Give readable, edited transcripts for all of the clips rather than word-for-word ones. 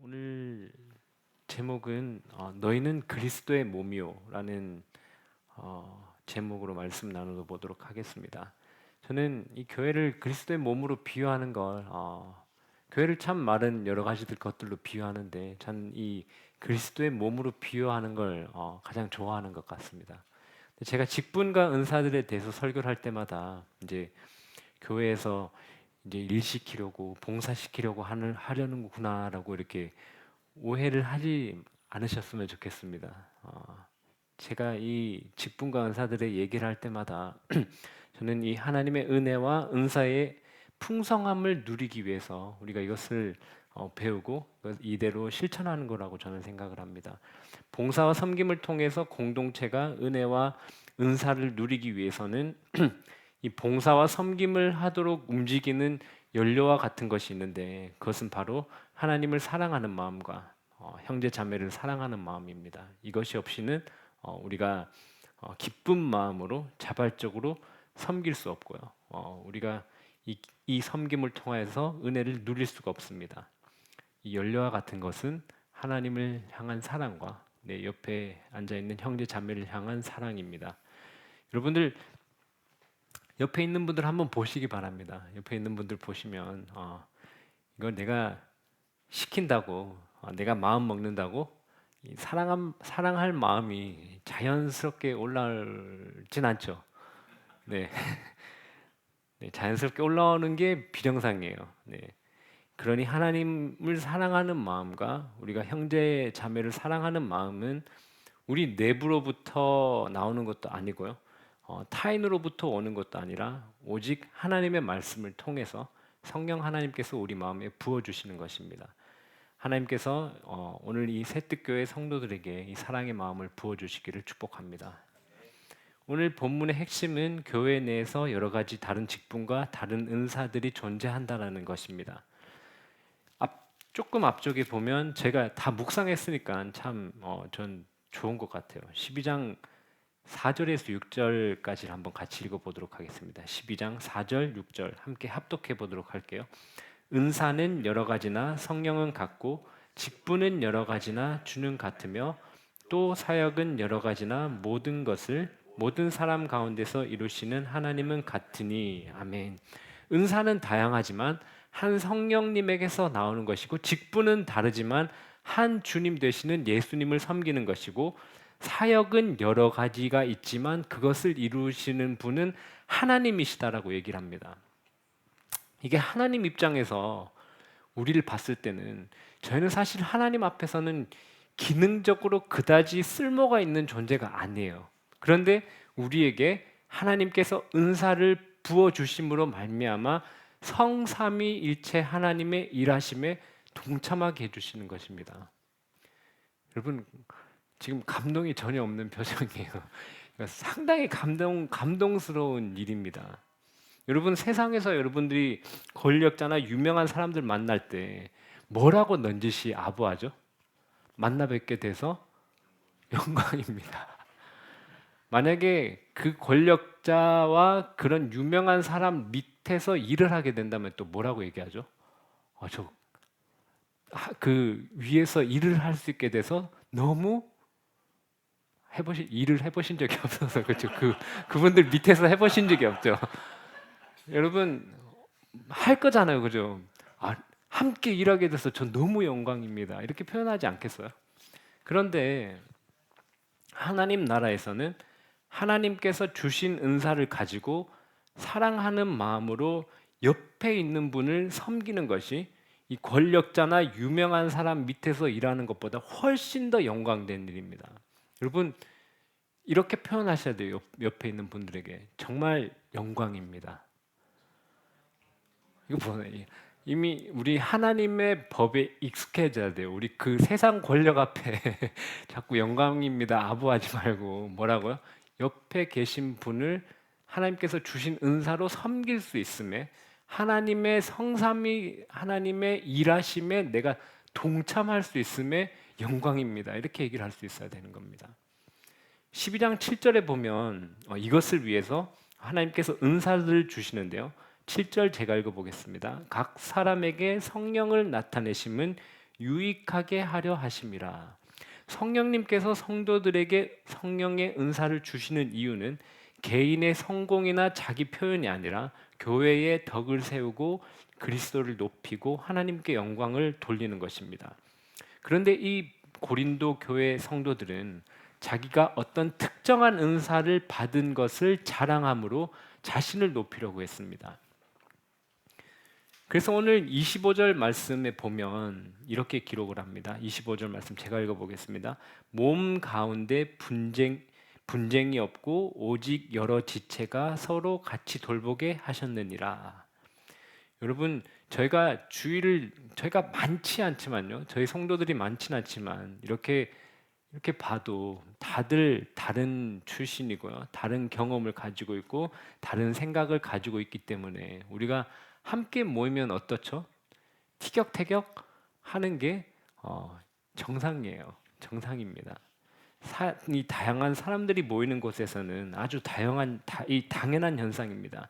오늘 제목은 너희는 그리스도의 몸이요라는 제목으로 말씀 나누어 보도록 하겠습니다. 저는 이 교회를 그리스도의 몸으로 비유하는 걸 교회를 참 많은 여러 가지 것들로 비유하는데 전 이 그리스도의 몸으로 비유하는 걸 가장 좋아하는 것 같습니다. 제가 직분과 은사들에 대해서 설교를 할 때마다 이제 교회에서 이제 일시키려고 봉사시키려고 하려는구나라고 이렇게 오해를 하지 않으셨으면 좋겠습니다. 제가 이 직분과 은사들의 얘기를 할 때마다 저는 이 하나님의 은혜와 은사의 풍성함을 누리기 위해서 우리가 이것을 배우고 이대로 실천하는 거라고 저는 생각을 합니다. 봉사와 섬김을 통해서 공동체가 은혜와 은사를 누리기 위해서는 이 봉사와 섬김을 하도록 움직이는 연료와 같은 것이 있는데 그것은 바로 하나님을 사랑하는 마음과 형제 자매를 사랑하는 마음입니다. 이것이 없이는 우리가 기쁜 마음으로 자발적으로 섬길 수 없고요. 우리가 이 섬김을 통해서 은혜를 누릴 수가 없습니다. 이 연료와 같은 것은 하나님을 향한 사랑과 내 옆에 앉아 있는 형제 자매를 향한 사랑입니다. 여러분들 옆에 있는 분들 한번 보시기 바랍니다. 옆에 있는 분들 보시면 이걸 내가 시킨다고 내가 마음 먹는다고 이 사랑할 마음이 자연스럽게 올라오진 않죠. 네, 네, 자연스럽게 올라오는 게 비정상이에요. 네. 그러니 하나님을 사랑하는 마음과 우리가 형제 자매를 사랑하는 마음은 우리 내부로부터 나오는 것도 아니고요. 타인으로부터 오는 것도 아니라 오직 하나님의 말씀을 통해서 성령 하나님께서 우리 마음에 부어주시는 것입니다. 하나님께서 오늘 이 새뜻교회 성도들에게 이 사랑의 마음을 부어주시기를 축복합니다. 오늘 본문의 핵심은 교회 내에서 여러 가지 다른 직분과 다른 은사들이 존재한다라는 것입니다. 조금 앞쪽에 보면 제가 다 묵상했으니까 참 전 좋은 것 같아요. 12장 4절에서 6절까지 한번 같이 읽어보도록 하겠습니다. 12장 4절, 6절 함께 합독해 보도록 할게요. 은사는 여러 가지나 성령은 같고 직분은 여러 가지나 주는 같으며 또 사역은 여러 가지나 모든 것을 모든 사람 가운데서 이루시는 하나님은 같으니 아멘. 은사는 다양하지만 한 성령님에게서 나오는 것이고 직분은 다르지만 한 주님 되시는 예수님을 섬기는 것이고 사역은 여러 가지가 있지만 그것을 이루시는 분은 하나님이시다라고 얘기를 합니다. 이게 하나님 입장에서 우리를 봤을 때는 저희는 사실 하나님 앞에서는 기능적으로 그다지 쓸모가 있는 존재가 아니에요. 그런데 우리에게 하나님께서 은사를 부어 주심으로 말미암아 성삼위일체 하나님의 일하심에 동참하게 해주시는 것입니다. 여러분 지금 감동이 전혀 없는 표정이에요. 상당히 감동스러운 일입니다. 여러분 세상에서 여러분들이 권력자나 유명한 사람들 만날 때 뭐라고 넌지시 아부하죠? 만나 뵙게 돼서 영광입니다. 만약에 그 권력자와 그런 유명한 사람 밑에서 일을 하게 된다면 또 뭐라고 얘기하죠? 그 위에서 일을 할 수 있게 돼서 너무 일을 해보신 적이 없어서 그렇죠. 그분들 밑에서 해보신 적이 없죠. 여러분 할 거잖아요, 그죠? 함께 일하게 돼서 전 너무 영광입니다. 이렇게 표현하지 않겠어요? 그런데 하나님 나라에서는 하나님께서 주신 은사를 가지고 사랑하는 마음으로 옆에 있는 분을 섬기는 것이 이 권력자나 유명한 사람 밑에서 일하는 것보다 훨씬 더 영광된 일입니다. 여러분 이렇게 표현하셔야 돼요. 옆에 있는 분들에게 정말 영광입니다. 이거 보세요. 이미 우리 하나님의 법에 익숙해져야 돼요. 우리 그 세상 권력 앞에 자꾸 영광입니다. 아부하지 말고 뭐라고요? 옆에 계신 분을 하나님께서 주신 은사로 섬길 수 있음에 하나님의 성삼위 하나님의 일하심에 내가 동참할 수 있음에 영광입니다. 이렇게 얘기를 할 수 있어야 되는 겁니다. 12장 7절에 보면 이것을 위해서 하나님께서 은사를 주시는데요. 7절 제가 읽어보겠습니다. 각 사람에게 성령을 나타내심은 유익하게 하려 하심이라. 성령님께서 성도들에게 성령의 은사를 주시는 이유는 개인의 성공이나 자기 표현이 아니라 교회의 덕을 세우고 그리스도를 높이고 하나님께 영광을 돌리는 것입니다. 그런데 이 고린도 교회 성도들은 자기가 어떤 특정한 은사를 받은 것을 자랑함으로 자신을 높이려고 했습니다. 그래서 오늘 25절 말씀에 보면 이렇게 기록을 합니다. 25절 말씀 제가 읽어보겠습니다. 몸 가운데 분쟁이 없고 오직 여러 지체가 서로 같이 돌보게 하셨느니라. 여러분, 저희가 많지 않지만요, 저희 성도들이 많지는 않지만 이렇게 봐도 다들 다른 출신이고요, 다른 경험을 가지고 있고 다른 생각을 가지고 있기 때문에 우리가 함께 모이면 어떻죠? 티격태격 하는 게 정상이에요. 정상입니다. 이 다양한 사람들이 모이는 곳에서는 아주 당연한 현상입니다.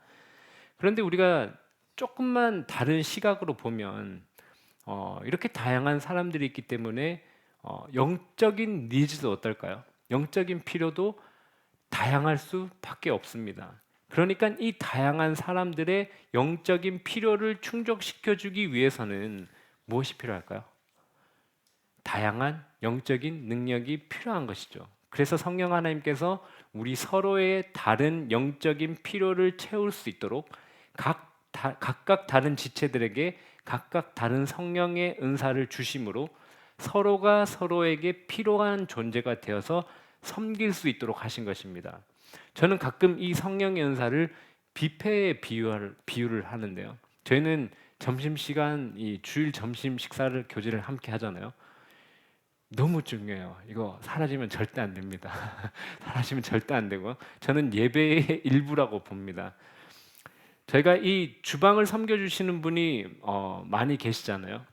그런데 우리가 조금만 다른 시각으로 보면 이렇게 다양한 사람들이 있기 때문에 영적인 니즈도 어떨까요? 영적인 필요도 다양할 수밖에 없습니다. 그러니까 이 다양한 사람들의 영적인 필요를 충족시켜주기 위해서는 무엇이 필요할까요? 다양한 영적인 능력이 필요한 것이죠. 그래서 성령 하나님께서 우리 서로의 다른 영적인 필요를 채울 수 있도록 각각 다른 지체들에게 각각 다른 성령의 은사를 주심으로 서로가 서로에게 필요한 존재가 되어서 섬길 수 있도록 하신 것입니다. 저는 가끔 이 성령의 은사를 뷔페에 비유를 하는데요. 저희는 점심시간, 이 주일 점심 식사를 교제를 함께 하잖아요. 너무 중요해요. 이거 사라지면 절대 안 됩니다. 사라지면 절대 안 되고, 저는 예배의 일부라고 봅니다. 저희가 이 주방을 섬겨주시는 분이 많이 계시잖아요.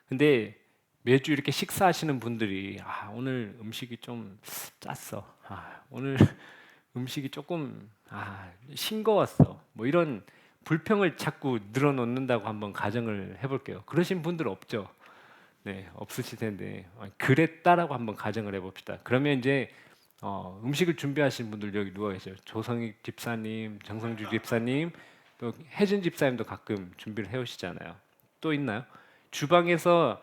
근데 매주 이렇게 식사하시는 분들이 오늘 음식이 좀 짰어. 오늘 음식이 조금 싱거웠어. 뭐 이런 불평을 자꾸 늘어놓는다고 한번 가정을 해볼게요. 그러신 분들 없죠? 네, 없으실 텐데 그랬다라고 한번 가정을 해봅시다. 그러면 이제 음식을 준비하신 분들 여기 누워 계세요. 조성익 집사님, 정성주 집사님, 또 혜진 집사님도 가끔 준비를 해오시잖아요. 또 있나요? 주방에서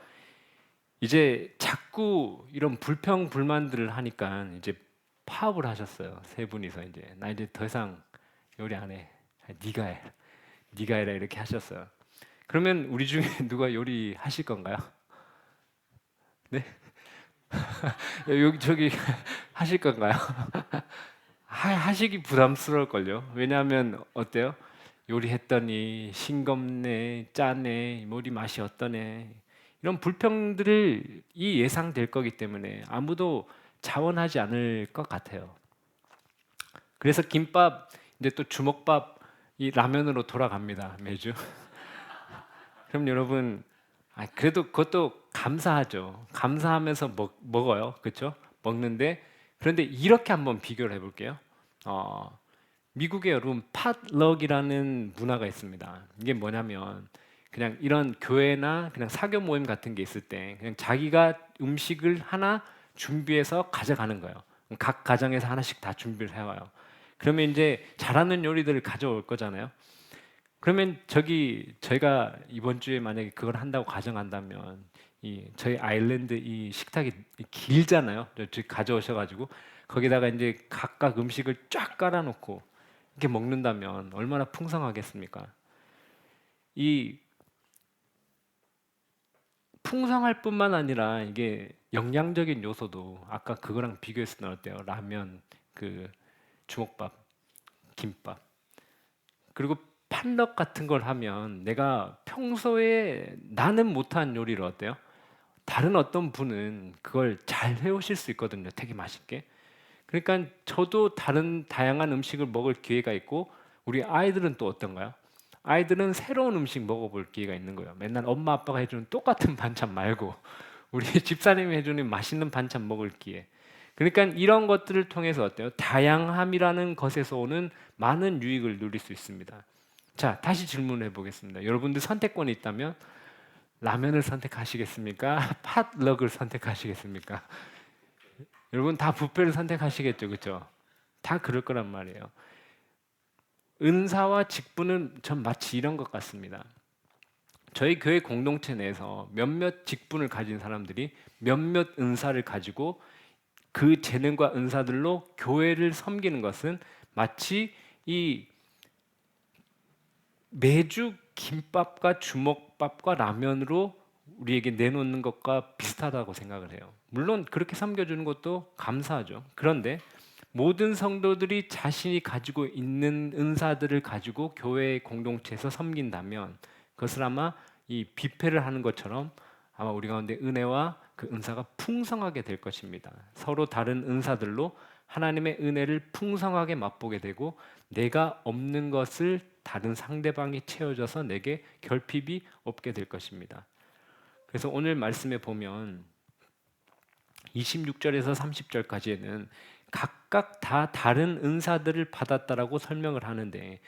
이제 자꾸 이런 불평 불만들을 하니까 이제 파업을 하셨어요. 세 분이서 나 이제 더 이상 요리 안 해. 네가 해. 네가 해라 이렇게 하셨어요. 그러면 우리 중에 누가 요리 하실 건가요? 네? 여기 저기 하실 건가요? 하시기 부담스러울걸요. 왜냐하면 어때요? 요리했더니 싱겁네, 짜네, 요리 맛이 어떠네, 이런 불평들이 예상될 거기 때문에 아무도 자원하지 않을 것 같아요. 그래서 김밥 이제 또 주먹밥, 이 라면으로 돌아갑니다, 매주. 그럼 여러분, 그래도 그것도 감사하죠. 감사하면서 먹어요, 그렇죠? 먹는데, 그런데 이렇게 한번 비교를 해볼게요. 미국에 여러분 팟럭이라는 문화가 있습니다. 이게 뭐냐면 그냥 이런 교회나 그냥 사교 모임 같은 게 있을 때 그냥 자기가 음식을 하나 준비해서 가져가는 거예요. 각 가정에서 하나씩 다 준비를 해와요. 그러면 이제 잘하는 요리들을 가져올 거잖아요. 그러면 저희가 이번 주에 만약에 그걸 한다고 가정한다면 저희 아일랜드 이 식탁이 길잖아요. 가져오셔가지고 거기다가 이제 각각 음식을 쫙 깔아놓고 이렇게 먹는다면 얼마나 풍성하겠습니까? 이 풍성할 뿐만 아니라 이게 영양적인 요소도 아까 그거랑 비교했을 때 어때요? 라면, 그 주먹밥, 김밥, 그리고 팥럭 같은 걸 하면 내가 평소에 나는 못한 요리를 어때요? 다른 어떤 분은 그걸 잘 해오실 수 있거든요. 되게 맛있게. 그러니까 저도 다양한 음식을 먹을 기회가 있고 우리 아이들은 또 어떤가요? 아이들은 새로운 음식 먹어볼 기회가 있는 거예요. 맨날 엄마 아빠가 해주는 똑같은 반찬 말고 우리 집사님이 해주는 맛있는 반찬 먹을 기회. 그러니까 이런 것들을 통해서 어때요? 다양함이라는 것에서 오는 많은 유익을 누릴 수 있습니다. 자, 다시 질문을 해보겠습니다. 여러분들 선택권이 있다면 라면을 선택하시겠습니까? 팥럭을 선택하시겠습니까? 여러분 다 뷔페를 선택하시겠죠, 그렇죠? 다 그럴 거란 말이에요. 은사와 직분은 전 마치 이런 것 같습니다. 저희 교회 공동체 내에서 몇몇 직분을 가진 사람들이 몇몇 은사를 가지고 그 재능과 은사들로 교회를 섬기는 것은 마치 이 매주 김밥과 주먹밥과 라면으로 우리에게 내놓는 것과 비슷하다고 생각을 해요. 물론 그렇게 섬겨주는 것도 감사하죠. 그런데 모든 성도들이 자신이 가지고 있는 은사들을 가지고 교회 공동체에서 섬긴다면 그것을 아마 이 뷔페를 하는 것처럼 아마 우리 가운데 은혜와 그 은사가 풍성하게 될 것입니다. 서로 다른 은사들로 하나님의 은혜를 풍성하게 맛보게 되고 내가 없는 것을 다른 상대방이 채워줘서 내게 결핍이 없게 될 것입니다. 그래서 오늘 말씀에 보면 26절에서 30절까지에는 각각 다 다른 은사들을 받았다라고 설명을 하는데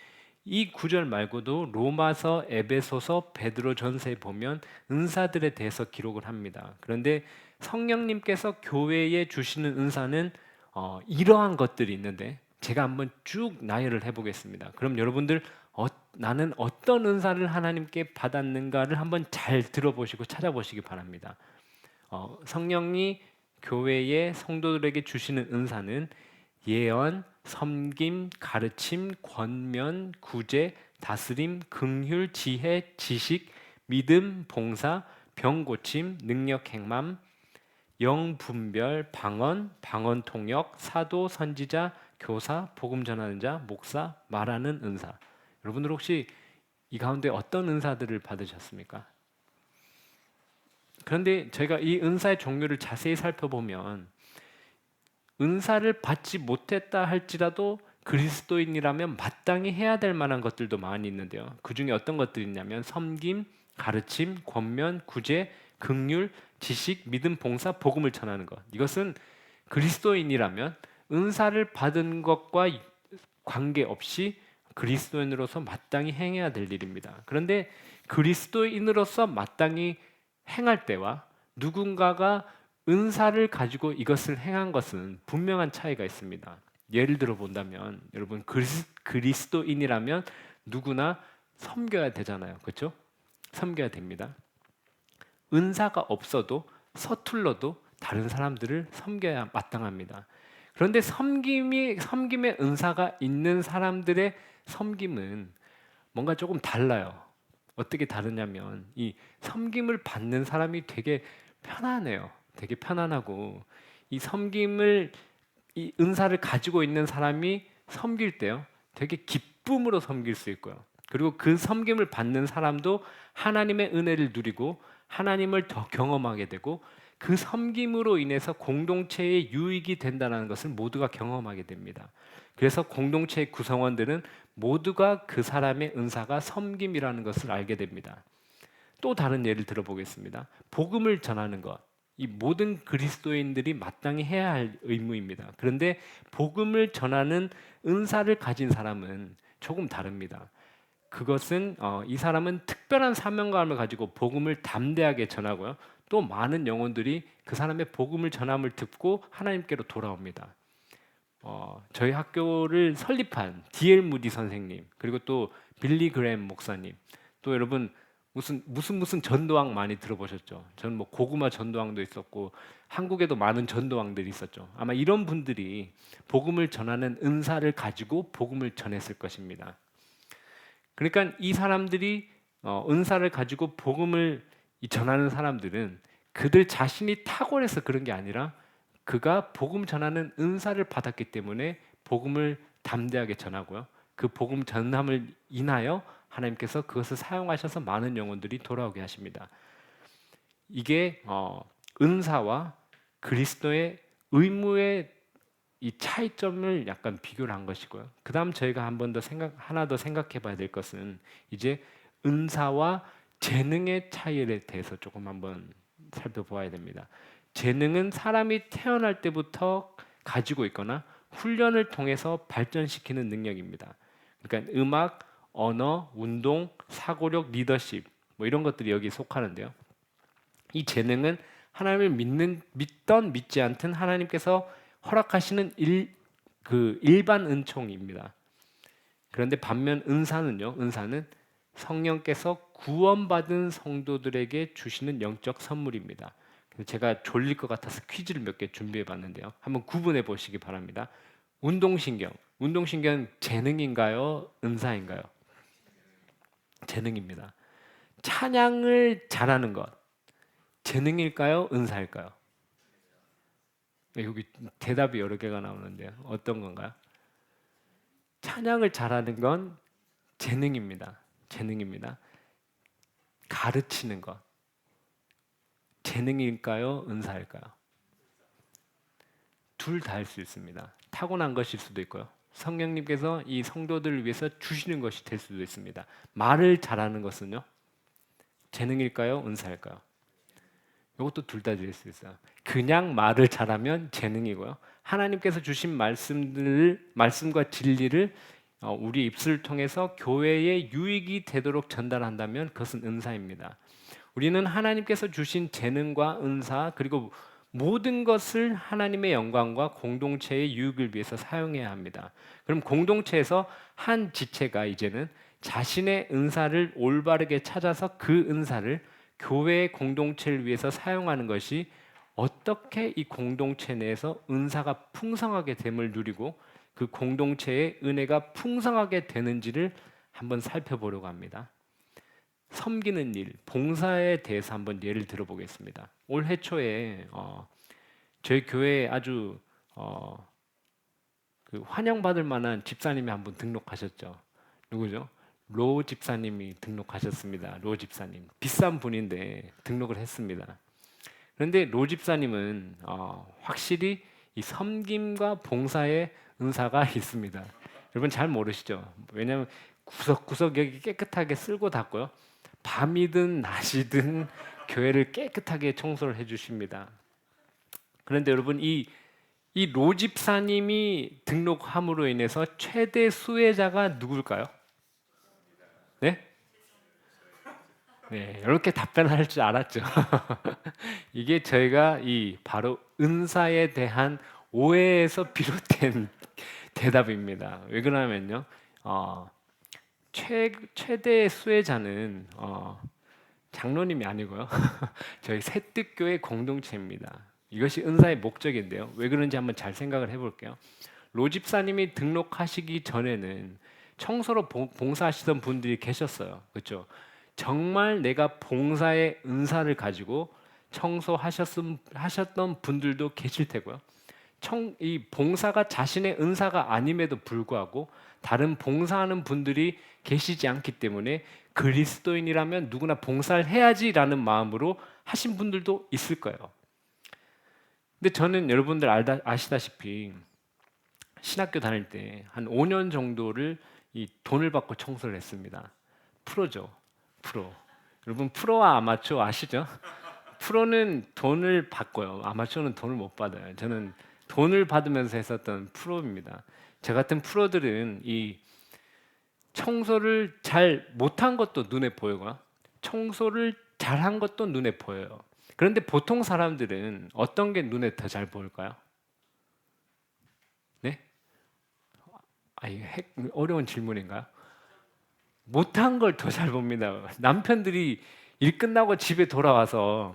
이 구절 말고도 로마서, 에베소서, 베드로전서에 보면 은사들에 대해서 기록을 합니다. 그런데 성령님께서 교회에 주시는 은사는 이러한 것들이 있는데 제가 한번 쭉 나열을 해보겠습니다. 그럼 여러분들 나는 어떤 은사를 하나님께 받았는가를 한번 잘 들어보시고 찾아보시기 바랍니다. 성령이 교회의 성도들에게 주시는 은사는 예언, 섬김, 가르침, 권면, 구제, 다스림, 긍휼, 지혜, 지식, 믿음, 봉사, 병 고침, 능력 행함, 영 분별, 방언, 방언 통역, 사도, 선지자, 교사, 복음 전하는 자, 목사, 말하는 은사. 여러분들 혹시 이 가운데 어떤 은사들을 받으셨습니까? 그런데 제가 이 은사의 종류를 자세히 살펴보면 은사를 받지 못했다 할지라도 그리스도인이라면 마땅히 해야 될 만한 것들도 많이 있는데요. 그 중에 어떤 것들이 있냐면 섬김, 가르침, 권면, 구제, 긍휼, 지식, 믿음, 봉사, 복음을 전하는 것. 이것은 그리스도인이라면 은사를 받은 것과 관계없이 그리스도인으로서 마땅히 행해야 될 일입니다. 그런데 그리스도인으로서 마땅히 행할 때와 누군가가 은사를 가지고 이것을 행한 것은 분명한 차이가 있습니다. 예를 들어 본다면 여러분 그리스도인이라면 누구나 섬겨야 되잖아요. 그렇죠? 섬겨야 됩니다. 은사가 없어도 서툴러도 다른 사람들을 섬겨야 마땅합니다. 그런데 섬김의 은사가 있는 사람들의 섬김은 뭔가 조금 달라요. 어떻게 다르냐면 이 섬김을 받는 사람이 되게 편안해요. 되게 편안하고 이 은사를 가지고 있는 사람이 섬길 때요. 되게 기쁨으로 섬길 수 있고요. 그리고 그 섬김을 받는 사람도 하나님의 은혜를 누리고 하나님을 더 경험하게 되고 그 섬김으로 인해서 공동체의 유익이 된다는 것을 모두가 경험하게 됩니다. 그래서 공동체의 구성원들은 모두가 그 사람의 은사가 섬김이라는 것을 알게 됩니다. 또 다른 예를 들어보겠습니다. 복음을 전하는 것. 이 모든 그리스도인들이 마땅히 해야 할 의무입니다. 그런데 복음을 전하는 은사를 가진 사람은 조금 다릅니다. 그것은 이 사람은 특별한 사명감을 가지고 복음을 담대하게 전하고요. 또 많은 영혼들이 그 사람의 복음을 전함을 듣고 하나님께로 돌아옵니다. 저희 학교를 설립한 D.L. 무디 선생님 그리고 또 빌리 그레임 목사님 또 여러분 무슨 전도왕 많이 들어보셨죠? 저는 뭐 고구마 전도왕도 있었고 한국에도 많은 전도왕들이 있었죠. 아마 이런 분들이 복음을 전하는 은사를 가지고 복음을 전했을 것입니다. 그러니까 이 사람들이 은사를 가지고 복음을 전하는 사람들은 그들 자신이 탁월해서 그런 게 아니라 그가 복음 전하는 은사를 받았기 때문에 복음을 담대하게 전하고요. 그 복음 전함을 인하여 하나님께서 그것을 사용하셔서 많은 영혼들이 돌아오게 하십니다. 이게 은사와 그리스도의 의무의 이 차이점을 약간 비교를 한 것이고요. 그 다음 저희가 하나 더 생각해 봐야 될 것은 이제 은사와 재능의 차이에 대해서 조금 한번 살펴보아야 됩니다. 재능은 사람이 태어날 때부터 가지고 있거나 훈련을 통해서 발전시키는 능력입니다. 그러니까 음악, 언어, 운동, 사고력, 리더십 뭐 이런 것들이 여기에 속하는데요. 이 재능은 하나님을 믿던 믿지 않든 하나님께서 허락하시는 일반 은총입니다. 그런데 반면 은사는 성령께서 구원받은 성도들에게 주시는 영적 선물입니다. 제가 졸릴 것 같아서 퀴즈를 몇 개 준비해 봤는데요. 한번 구분해 보시기 바랍니다. 운동신경은 재능인가요? 은사인가요? 재능입니다. 찬양을 잘하는 것, 재능일까요? 은사일까요? 여기 대답이 여러 개가 나오는데요. 어떤 건가요? 찬양을 잘하는 건 재능입니다. 재능입니다. 가르치는 것, 재능일까요? 은사일까요? 둘 다 할 수 있습니다. 타고난 것일 수도 있고요. 성령님께서 이 성도들을 위해서 주시는 것이 될 수도 있습니다. 말을 잘하는 것은요? 재능일까요? 은사일까요? 이것도 둘 다 될 수 있어요. 그냥 말을 잘하면 재능이고요. 하나님께서 주신 말씀과 진리를 우리 입술을 통해서 교회에 유익이 되도록 전달한다면 그것은 은사입니다. 우리는 하나님께서 주신 재능과 은사 그리고 모든 것을 하나님의 영광과 공동체의 유익을 위해서 사용해야 합니다. 그럼 공동체에서 한 지체가 이제는 자신의 은사를 올바르게 찾아서 그 은사를 교회의 공동체를 위해서 사용하는 것이 어떻게 이 공동체 내에서 은사가 풍성하게 됨을 누리고 그 공동체의 은혜가 풍성하게 되는지를 한번 살펴보려고 합니다. 섬기는 일, 봉사에 대해서 한번 예를 들어보겠습니다. 올해 초에 저희 교회에 아주 그 환영받을 만한 집사님이 한 분 등록하셨죠. 누구죠? 로 집사님이 등록하셨습니다. 로 집사님 비싼 분인데 등록을 했습니다. 그런데 로 집사님은 확실히 이 섬김과 봉사의 은사가 있습니다. 여러분 잘 모르시죠? 왜냐하면 구석구석 여기 깨끗하게 쓸고 닦고요. 밤이든 낮이든 교회를 깨끗하게 청소를 해주십니다. 그런데 여러분 이 로 집사님이 등록함으로 인해서 최대 수혜자가 누굴까요? 네? 네, 이렇게 답변할 줄 알았죠. 이게 저희가 이 바로 은사에 대한 오해에서 비롯된 대답입니다. 왜 그러냐면요, 최대 수혜자는 장로님이 아니고요, 저희 새뜻교회 공동체입니다. 이것이 은사의 목적인데요. 왜 그런지 한번 잘 생각을 해볼게요. 로 집사님이 등록하시기 전에는 청소로 봉사하시던 분들이 계셨어요. 그렇죠? 정말 내가 봉사의 은사를 가지고 청소하셨던 분들도 계실 테고요. 이 봉사가 자신의 은사가 아님에도 불구하고 다른 봉사하는 분들이 계시지 않기 때문에 그리스도인이라면 누구나 봉사를 해야지라는 마음으로 하신 분들도 있을 거예요. 근데 저는 여러분들 아시다시피 신학교 다닐 때 한 5년 정도를 이 돈을 받고 청소를 했습니다. 프로죠. 프로. 여러분 프로와 아마추어 아시죠? 프로는 돈을 받고요. 아마추어는 돈을 못 받아요. 저는 돈을 받으면서 했었던 프로입니다. 저 같은 프로들은 이 청소를 잘 못한 것도 눈에 보이고요. 청소를 잘한 것도 눈에 보여요. 그런데 보통 사람들은 어떤 게 눈에 더 잘 보일까요? 네? 어려운 질문인가요? 못한 걸 더 잘 봅니다. 남편들이 일 끝나고 집에 돌아와서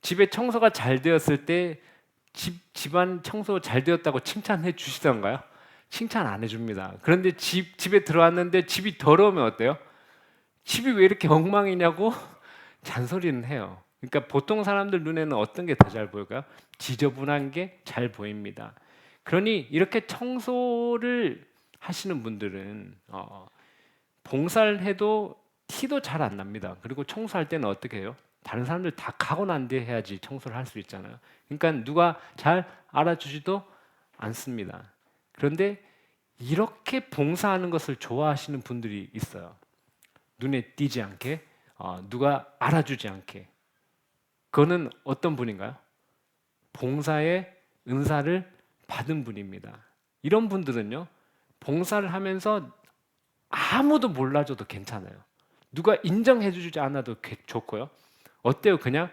집에 청소가 잘 되었을 때 집안 청소 잘 되었다고 칭찬해 주시던가요? 칭찬 안 해줍니다. 그런데 집에 들어왔는데 집이 더러우면 어때요? 집이 왜 이렇게 엉망이냐고 잔소리는 해요. 그러니까 보통 사람들 눈에는 어떤 게 더 잘 보일까요? 지저분한 게 잘 보입니다. 그러니 이렇게 청소를 하시는 분들은 봉사를 해도 티도 잘 안 납니다. 그리고 청소할 때는 어떻게 해요? 다른 사람들 다 가고 난 뒤에 해야지 청소를 할 수 있잖아요. 그러니까 누가 잘 알아주지도 않습니다. 그런데 이렇게 봉사하는 것을 좋아하시는 분들이 있어요. 눈에 띄지 않게, 누가 알아주지 않게. 그거는 어떤 분인가요? 봉사의 은사를 받은 분입니다. 이런 분들은요, 봉사를 하면서 아무도 몰라줘도 괜찮아요. 누가 인정해주지 않아도 좋고요. 어때요? 그냥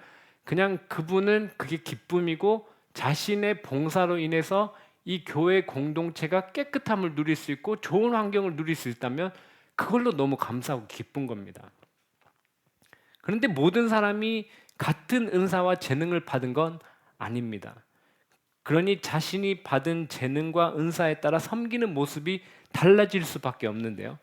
그냥 그분은 그게 기쁨이고 자신의 봉사로 인해서 이 교회 공동체가 깨끗함을 누릴 수 있고 좋은 환경을 누릴 수 있다면 그걸로 너무 감사하고 기쁜 겁니다. 그런데 모든 사람이 같은 은사와 재능을 받은 건 아닙니다. 그러니 자신이 받은 재능과 은사에 따라 섬기는 모습이 달라질 수밖에 없는데요.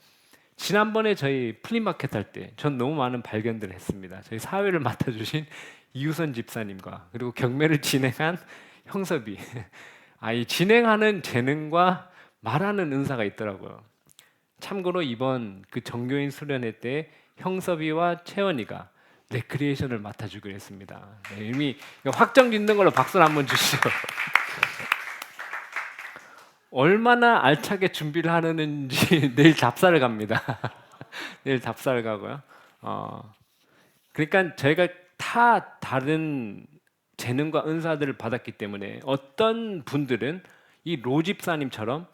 지난번에 저희 플리마켓 할 때 전 너무 많은 발견들을 했습니다. 저희 사회를 맡아주신 이우선 집사님과 그리고 경매를 진행한 형섭이 이 진행하는 재능과 말하는 은사가 있더라고요. 참고로 이번 그 정교인 수련회 때 형섭이와 채원이가 레크리에이션을 맡아주기로 했습니다. 네, 이미 확정 짓는 걸로 박수를 한번 주시죠. 얼마나 알차게 준비를 하는지 내일 답사를 갑니다. 내일 답사를 가고요. 그러니까 저희가 다 다른 재능과 은사들을 받았기 때문에 어떤 분들은 이 로 집사님처럼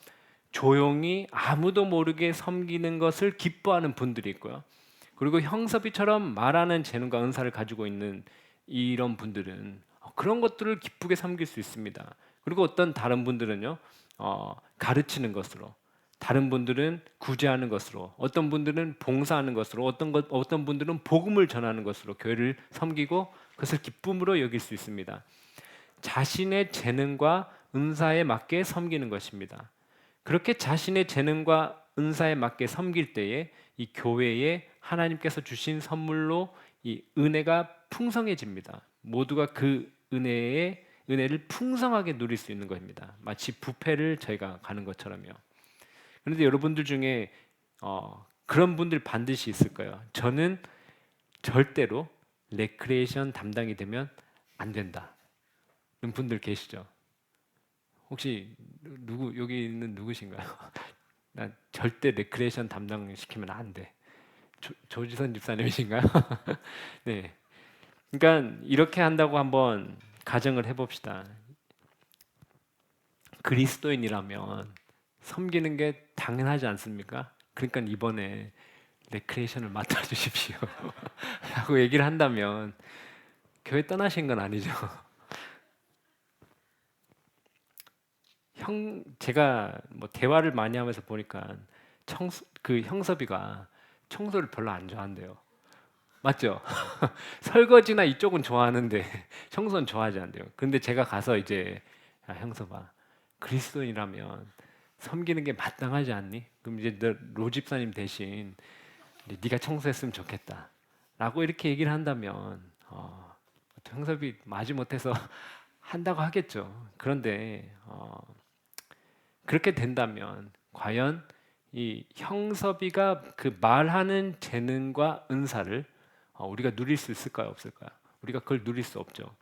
조용히 아무도 모르게 섬기는 것을 기뻐하는 분들이 있고요. 그리고 형섭이처럼 말하는 재능과 은사를 가지고 있는 이런 분들은 그런 것들을 기쁘게 섬길 수 있습니다. 그리고 어떤 다른 분들은요, 가르치는 것으로, 다른 분들은 구제하는 것으로, 어떤 분들은 봉사하는 것으로, 어떤 분들은 복음을 전하는 것으로 교회를 섬기고 그것을 기쁨으로 여길 수 있습니다. 자신의 재능과 은사에 맞게 섬기는 것입니다. 그렇게 자신의 재능과 은사에 맞게 섬길 때에 이 교회에 하나님께서 주신 선물로 이 은혜가 풍성해집니다. 모두가 그 은혜를 풍성하게 누릴 수 있는 것입니다. 마치 뷔페를 저희가 가는 것처럼요. 그런데 여러분들 중에 그런 분들 반드시 있을 거예요. 저는 절대로 레크레이션 담당이 되면 안 된다. 그런 분들 계시죠? 혹시 누구 여기 있는 누구신가요? 나 절대 레크레이션 담당 시키면 안 돼. 조지선 집사님이신가요? 네. 그러니까 이렇게 한다고 한번 가정을 해봅시다. 그리스도인이라면 섬기는 게 당연하지 않습니까? 그러니까 이번에 레크레이션을 맡아주십시오 라고 얘기를 한다면 교회 떠나신 건 아니죠. 제가 뭐 대화를 많이 하면서 보니까 그 형섭이가 청소를 별로 안 좋아한대요. 맞죠? 설거지나 이쪽은 좋아하는데 청소는 좋아하지 않대요. 근데 제가 가서 이제 형섭아, 그리스도인이라면 섬기는 게 마땅하지 않니? 그럼 이제 로 집사님 대신 네가 청소했으면 좋겠다 라고 이렇게 얘기를 한다면 형섭이 마지못해서 한다고 하겠죠. 그런데 그렇게 된다면 과연 이 형섭이가 그 말하는 재능과 은사를 우리가 누릴 수 있을까요? 없을까요? 우리가 그걸 누릴 수 없죠.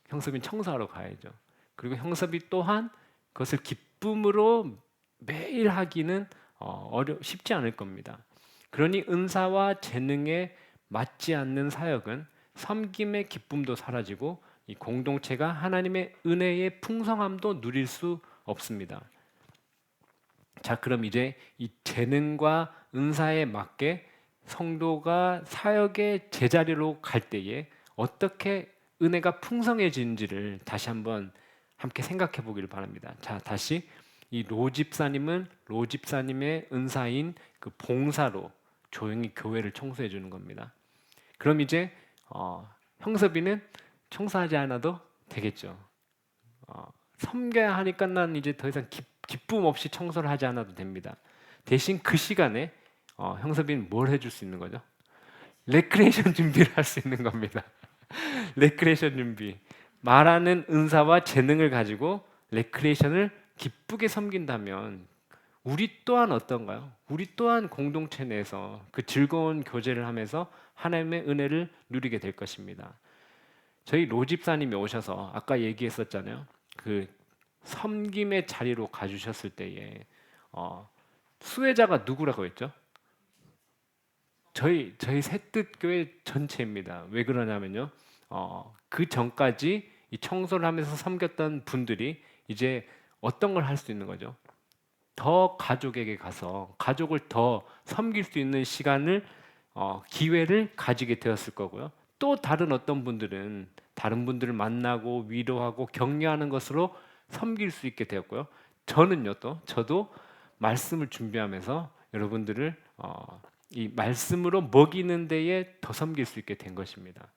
형섭이는 청소하러 가야죠. 그리고 형섭이 또한 그것을 기쁨으로 매일 하기는 쉽지 않을 겁니다. 그러니 은사와 재능에 맞지 않는 사역은 섬김의 기쁨도 사라지고 이 공동체가 하나님의 은혜의 풍성함도 누릴 수 없습니다. 자, 그럼 이제 이 재능과 은사에 맞게 성도가 사역의 제자리로 갈 때에 어떻게 은혜가 풍성해지는지를 다시 한번 함께 생각해 보기를 바랍니다. 자, 다시 이 로 집사님은 로 집사님의 은사인 그 봉사로 조용히 교회를 청소해 주는 겁니다. 그럼 이제 형섭이는 청소하지 않아도 되겠죠. 섬겨야 하니까 난 이제 더 이상 기쁨 없이 청소를 하지 않아도 됩니다. 대신 그 시간에 형섭이는 뭘 해줄 수 있는 거죠? 레크레이션 준비를 할 수 있는 겁니다. 레크레이션 준비. 말하는 은사와 재능을 가지고 레크레이션을 기쁘게 섬긴다면 우리 또한 어떤가요? 우리 또한 공동체 내에서 그 즐거운 교제를 하면서 하나님의 은혜를 누리게 될 것입니다. 저희 로 집사님이 오셔서 아까 얘기했었잖아요. 그 섬김의 자리로 가주셨을 때에 수혜자가 누구라고 했죠? 저희 새뜻교회 전체입니다. 왜 그러냐면요. 그 전까지 이 청소를 하면서 섬겼던 분들이 이제 어떤 걸 할 수 있는 거죠? 더 가족에게 가서 가족을 더 섬길 수 있는 시간을 기회를 가지게 되었을 거고요. 또 다른 어떤 분들은 다른 분들을 만나고 위로하고 격려하는 것으로 섬길 수 있게 되었고요. 저도 말씀을 준비하면서 여러분들을 이 말씀으로 먹이는 데에 더 섬길 수 있게 된 것입니다.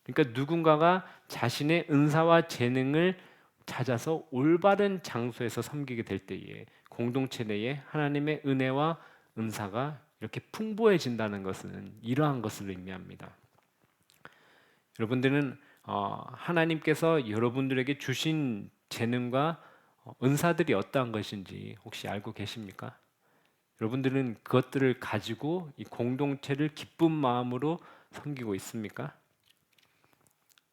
그러니까 누군가가 자신의 은사와 재능을 찾아서 올바른 장소에서 섬기게 될 때에 공동체 내에 하나님의 은혜와 은사가 이렇게 풍부해진다는 것은 이러한 것을 의미합니다. 여러분들은 하나님께서 여러분들에게 주신 재능과 은사들이 어떠한 것인지 혹시 알고 계십니까? 여러분들은 그것들을 가지고 이 공동체를 기쁜 마음으로 섬기고 있습니까?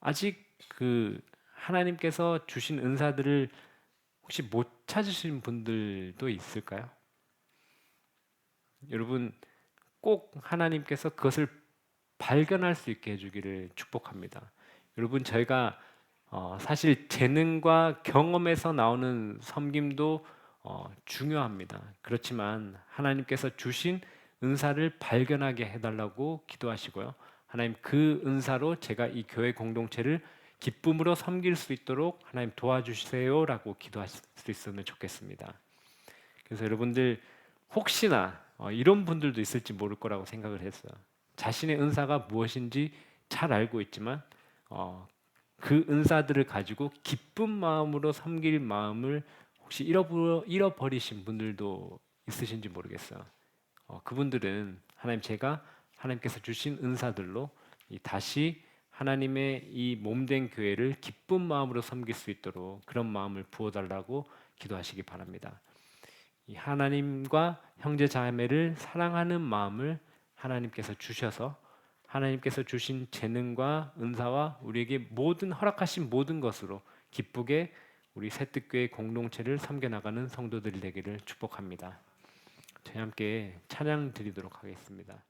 아직 그 하나님께서 주신 은사들을 혹시 못 찾으신 분들도 있을까요? 여러분 꼭 하나님께서 그것을 발견할 수 있게 해주기를 축복합니다. 여러분 저희가 사실 재능과 경험에서 나오는 섬김도 중요합니다. 그렇지만 하나님께서 주신 은사를 발견하게 해달라고 기도하시고요. 하나님 그 은사로 제가 이 교회 공동체를 기쁨으로 섬길 수 있도록 하나님 도와주세요라고 기도하실 수 있으면 좋겠습니다. 그래서 여러분들 혹시나 이런 분들도 있을지 모를 거라고 생각을 했어요. 자신의 은사가 무엇인지 잘 알고 있지만 그 은사들을 가지고 기쁜 마음으로 섬길 마음을 혹시 잃어버리신 분들도 있으신지 모르겠어요. 그분들은 제가 하나님께서 주신 은사들로 다시 하나님의 이 몸된 교회를 기쁜 마음으로 섬길 수 있도록 그런 마음을 부어달라고 기도하시기 바랍니다. 이 하나님과 형제 자매를 사랑하는 마음을 하나님께서 주셔서 하나님께서 주신 재능과 은사와 우리에게 모든 허락하신 모든 것으로 기쁘게 우리 새뜻교회 공동체를 섬겨나가는 성도들이 되기를 축복합니다. 저희 함께 찬양 드리도록 하겠습니다.